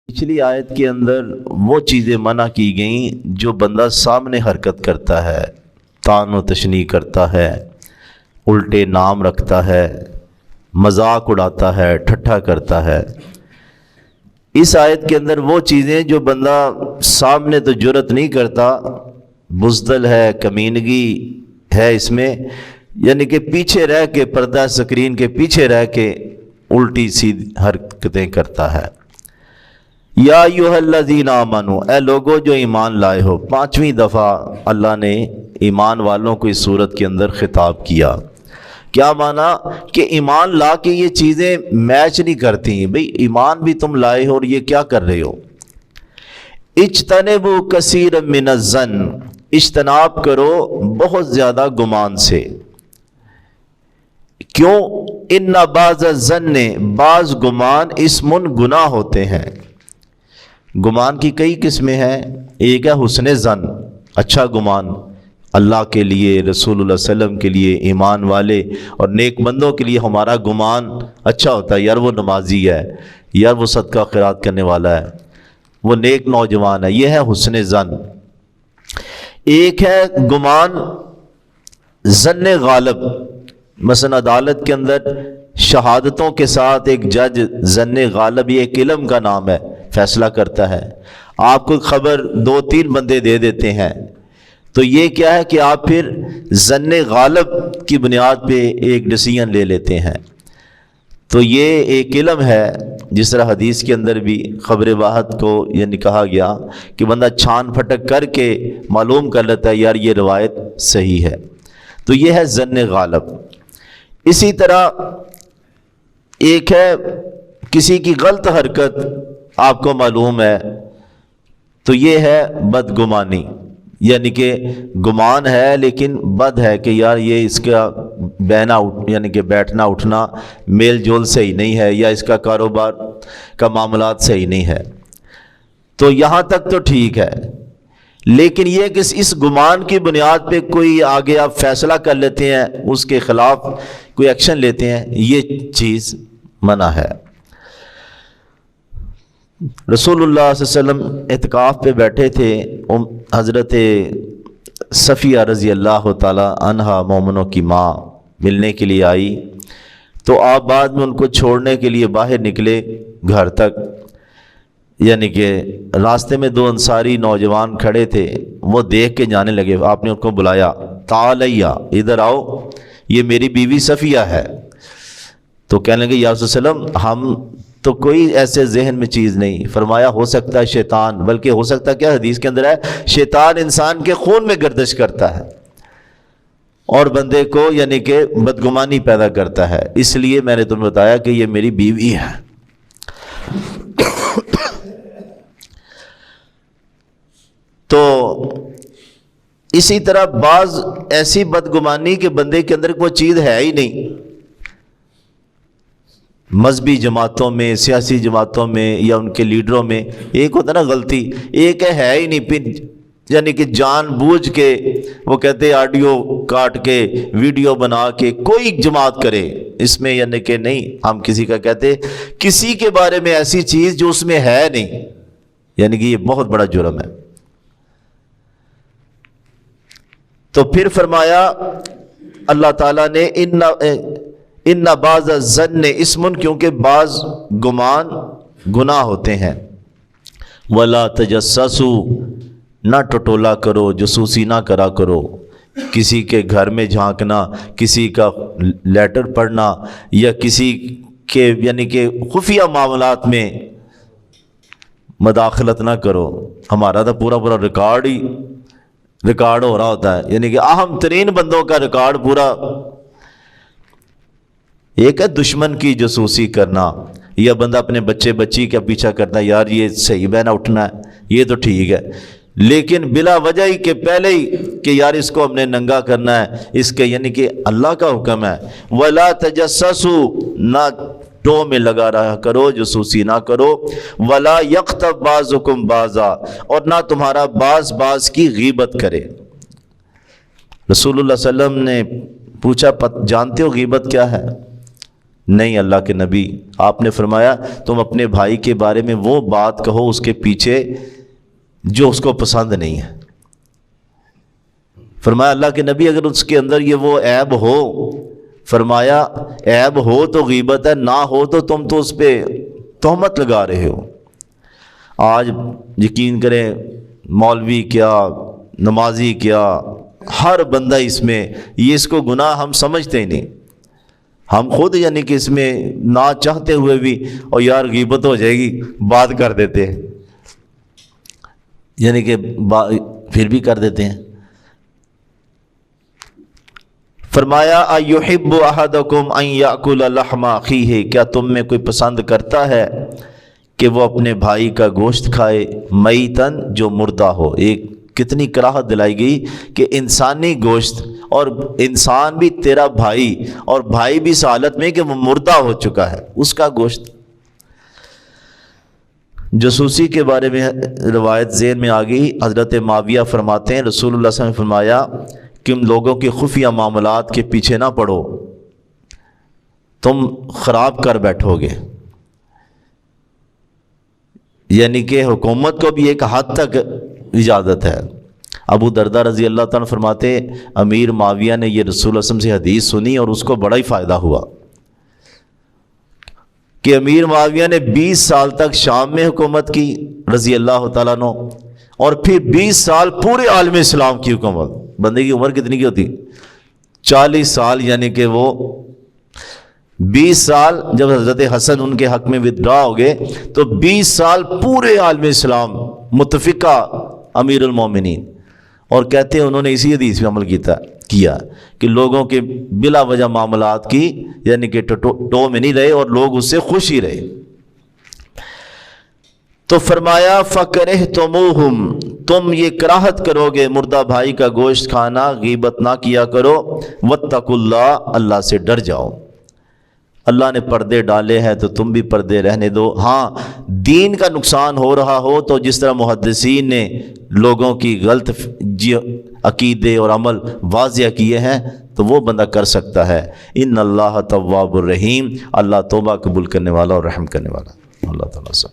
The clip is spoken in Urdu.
پچھلی آیت کے اندر وہ چیزیں منع کی گئیں جو بندہ سامنے حرکت کرتا ہے، طعن و تشنیع کرتا ہے، الٹے نام رکھتا ہے، مذاق اڑاتا ہے، ٹھٹھا کرتا ہے۔ اس آیت کے اندر وہ چیزیں جو بندہ سامنے تو جرأت نہیں کرتا، بزدل ہے، کمینگی ہے اس میں، یعنی کہ پیچھے رہ کے پردہ سکرین کے پیچھے رہ کے الٹی سیدھی حرکتیں کرتا ہے۔ یا ایھا الذین آمنو، اے لوگو جو ایمان لائے ہو۔ 5ویں دفعہ اللہ نے ایمان والوں کو اس صورت کے اندر خطاب کیا۔ کیا معنی کہ ایمان لا کے یہ چیزیں میچ نہیں کرتی، بھئی ایمان بھی تم لائے ہو اور یہ کیا کر رہے ہو۔ اجتنبوا کثیرا من الظن، اجتناب کرو بہت زیادہ گمان سے۔ کیوں؟ ان بعض الظن، بعض گمان اسم، گناہ ہوتے ہیں۔ گمان کی کئی قسمیں ہیں۔ ایک ہے حسن ظن، اچھا گمان، اللہ کے لیے، رسول اللہ صلی اللہ علیہ وسلم کے لیے، ایمان والے اور نیک بندوں کے لیے ہمارا گمان اچھا ہوتا ہے، یار وہ نمازی ہے، یار وہ صدقہ خیرات کرنے والا ہے، وہ نیک نوجوان ہے، یہ ہے حسن ظن۔ ایک ہے گمان ظن غالب، مثلا عدالت کے اندر شہادتوں کے ساتھ ایک جج ظن غالب، یہ ایک علم کا نام ہے، فیصلہ کرتا ہے۔ آپ کو خبر 2-3 بندے دے دیتے ہیں تو یہ کیا ہے کہ آپ پھر ظن غالب کی بنیاد پہ ایک ڈیسیژن لے لیتے ہیں، تو یہ ایک علم ہے۔ جس طرح حدیث کے اندر بھی خبر واحد کو یعنی کہا گیا کہ بندہ چھان پھٹک کر کے معلوم کر لیتا ہے یار یہ روایت صحیح ہے، تو یہ ہے ظن غالب۔ اسی طرح ایک ہے کسی کی غلط حرکت آپ کو معلوم ہے، تو یہ ہے بدگمانی، یعنی کہ گمان ہے لیکن بد ہے کہ یار یہ اس کا بہنا یعنی کہ بیٹھنا اٹھنا میل جول صحیح نہیں ہے، یا اس کا کاروبار کا معاملات صحیح نہیں ہے، تو یہاں تک تو ٹھیک ہے۔ لیکن یہ کہ اس گمان کی بنیاد پہ کوئی آگے آپ فیصلہ کر لیتے ہیں، اس کے خلاف کوئی ایکشن لیتے ہیں، یہ چیز منع ہے۔ رسول اللہ صلی اللہ علیہ وسلم اعتکاف پہ بیٹھے تھے، حضرت صفیہ رضی اللہ تعالی عنہا مومنوں کی ماں ملنے کے لیے آئی، تو آپ بعد میں ان کو چھوڑنے کے لیے باہر نکلے گھر تک، یعنی کہ راستے میں 2 انصاری نوجوان کھڑے تھے، وہ دیکھ کے جانے لگے۔ آپ نے ان کو بلایا، تعالیہ، ادھر آؤ، یہ میری بیوی صفیہ ہے۔ تو کہنے لگے یا رسول اللہ وسلم ہم تو کوئی ایسے ذہن میں چیز نہیں۔ فرمایا ہو سکتا ہے شیطان، بلکہ ہو سکتا ہے کیا، حدیث کے اندر ہے شیطان انسان کے خون میں گردش کرتا ہے اور بندے کو یعنی کہ بدگمانی پیدا کرتا ہے، اس لیے میں نے تمہیں بتایا کہ یہ میری بیوی ہے۔ تو اسی طرح بعض ایسی بدگمانی کہ بندے کے اندر کوئی چیز ہے ہی نہیں، مذہبی جماعتوں میں، سیاسی جماعتوں میں یا ان کے لیڈروں میں ایک ہوتا ہے نا غلطی، ایک ہے ہی نہیں، پھر یعنی کہ جان بوجھ کے وہ کہتے ہیں آڈیو کاٹ کے ویڈیو بنا کے کوئی جماعت کرے اس میں، یعنی کہ نہیں ہم کسی کا کہتے کسی کے بارے میں ایسی چیز جو اس میں ہے نہیں، یعنی کہ یہ بہت بڑا جرم ہے۔ تو پھر فرمایا اللہ تعالیٰ نے ان بعض الظن اسم، کیونکہ بعض گمان گناہ ہوتے ہیں۔ ولا تجسسوا، نہ ٹٹولا کرو، جاسوسی نہ کرا کرو، کسی کے گھر میں جھانکنا، کسی کا لیٹر پڑھنا یا کسی کے یعنی کہ خفیہ معاملات میں مداخلت نہ کرو۔ ہمارا تو پورا ریکارڈ ہو رہا ہوتا ہے، یعنی کہ اہم ترین بندوں کا ریکارڈ پورا۔ ایک ہے دشمن کی جاسوسی کرنا، یا بندہ اپنے بچی کا پیچھا کرتا ہے، یار یہ صحیح بہنا اٹھنا ہے، یہ تو ٹھیک ہے، لیکن بلا وجہ ہی کہ پہلے ہی کہ یار اس کو ہم نے ننگا کرنا ہے، اس کے یعنی کہ اللہ کا حکم ہے وَلَا تَجَسَّسُوا، نہ ٹو میں لگا رہا کرو، جاسوسی نہ کرو، وَلَا يَغْتَبْ بَعْضُكُمْ بَعْضًا، اور نہ تمہارا بعض کی غیبت کرے۔ رسول اللہ صلی اللہ علیہ وسلم نے پوچھا جانتے ہو غیبت کیا ہے؟ نہیں اللہ کے نبی، آپ نے فرمایا تم اپنے بھائی کے بارے میں وہ بات کہو اس کے پیچھے جو اس کو پسند نہیں ہے۔ فرمایا اللہ کے نبی اگر اس کے اندر یہ وہ عیب ہو، فرمایا عیب ہو تو غیبت ہے، نہ ہو تو تم تو اس پہ تہمت لگا رہے ہو۔ آج یقین کریں مولوی کیا، نمازی کیا، ہر بندہ اس میں یہ اس کو گناہ ہم سمجھتے ہی نہیں، ہم خود یعنی کہ اس میں نہ چاہتے ہوئے بھی اور یار غیبت ہو جائے گی بات کر دیتے ہیں، یعنی کہ پھر بھی کر دیتے ہیں۔ فرمایا اَيُحِبُّ أَحَدُكُمْ أَن يَأْكُلَ لَحْمَ أَخِيهِ، کیا تم میں کوئی پسند کرتا ہے کہ وہ اپنے بھائی کا گوشت کھائے، میتن جو مردہ ہو۔ ایک کتنی کراہت دلائی گئی کہ انسانی گوشت، اور انسان بھی تیرا بھائی، اور بھائی بھی اس حالت میں کہ وہ مردہ ہو چکا ہے، اس کا گوشت۔ جاسوسی کے بارے میں روایت ذہن میں آ گئی، حضرت معاویہ فرماتے ہیں رسول اللہ صلی اللہ علیہ وسلم نے فرمایا کہ ان لوگوں کے خفیہ معاملات کے پیچھے نہ پڑو، تم خراب کر بیٹھو گے۔ یعنی کہ حکومت کو بھی ایک حد تک اجازت ہے۔ ابو دردہ رضی اللہ تعالیٰ فرماتے امیر معاویہ نے یہ رسول اللہ صلی اللہ علیہ وسلم سے حدیث سنی اور اس کو بڑا ہی فائدہ ہوا کہ امیر معاویہ نے 20 سال تک شام میں حکومت کی رضی اللہ تعالیٰ عنہ، اور پھر 20 سال پورے عالم اسلام کی حکومت۔ بندے کی عمر کتنی کی ہوتی؟ 40 سال، یعنی کہ وہ 20 سال جب حضرت حسن ان کے حق میں ودرا ہو گئے تو 20 سال پورے عالم اسلام متفقہ امیر المومنین، اور کہتے ہیں انہوں نے اسی حدیث پہ عمل کیا کہ لوگوں کے بلا وجہ معاملات کی یعنی کہ ٹو میں نہیں رہے اور لوگ اس سے خوش ہی رہے۔ تو فرمایا فَكَرِهْتُمُوهُمْ، تم یہ کراہت کرو گے مردہ بھائی کا گوشت کھانا، غیبت نہ کیا کرو، وَاتَّقُوا اللَّهَ، اللہ سے ڈر جاؤ۔ اللہ نے پردے ڈالے ہیں تو تم بھی پردے رہنے دو۔ ہاں دین کا نقصان ہو رہا ہو تو جس طرح محدثین نے لوگوں کی غلط عقیدے اور عمل واضح کیے ہیں تو وہ بندہ کر سکتا ہے۔ ان اللہ تواب الرحیم، اللہ توبہ قبول کرنے والا اور رحم کرنے والا۔ اللہ تعالیٰ سے